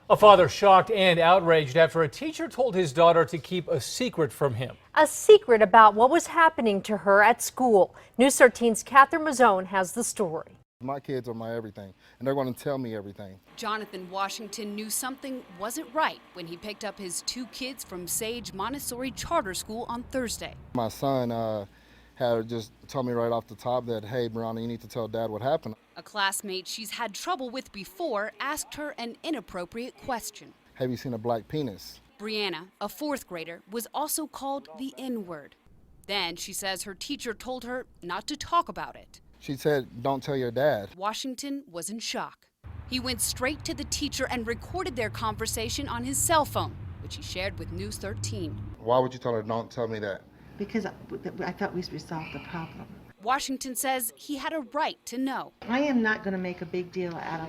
A father shocked and outraged after a teacher told his daughter to keep a secret from him. A secret about what was happening to her at school. News 13's Catherine Mazzone has the story. My kids are my everything, and they're going to tell me everything. Jonathan Washington knew something wasn't right when he picked up his two kids from Sage Montessori Charter School on Thursday. My son had just told me right off the top that, hey, Brianna, you need to tell Dad what happened. A classmate she's had trouble with before asked her an inappropriate question. Have you seen a black penis? Brianna, a fourth grader, was also called the N-word. Then she says her teacher told her not to talk about it. She said, don't tell your dad. Washington was in shock. He went straight to the teacher and recorded their conversation on his cell phone, which he shared with News 13. Why would you tell her, don't tell me that? Because I thought we resolved the problem. Washington says he had a right to know. I am not going to make a big deal out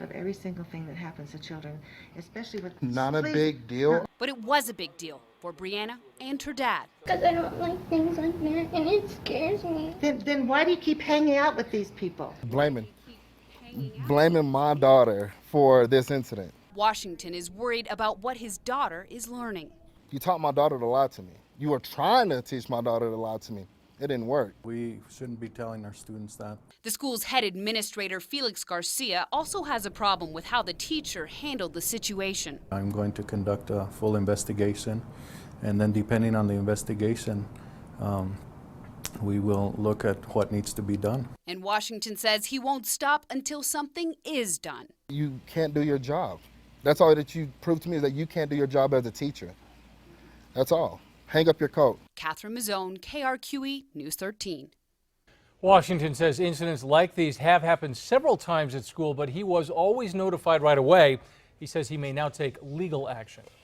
of every single thing that happens to children, especially with... Not a big deal? But it was a big deal for Brianna and her dad. Because I don't like things like that, and it scares me. Then why do you keep hanging out with these people? Blaming my daughter for this incident. Washington is worried about what his daughter is learning. You taught my daughter to lie to me. You were trying to teach my daughter to lie to me. It didn't work. We shouldn't be telling our students that. The school's head administrator, Felix Garcia, also has a problem with how the teacher handled the situation. I'm going to conduct a full investigation, and then depending on the investigation, we will look at what needs to be done. And Washington says he won't stop until something is done. You can't do your job. That's all that you proved to me, is that you can't do your job as a teacher. That's all. Hang up your coat. Catherine Mazzone, KRQE, News 13. Washington says incidents like these have happened several times at school, but he was always notified right away. He says he may now take legal action.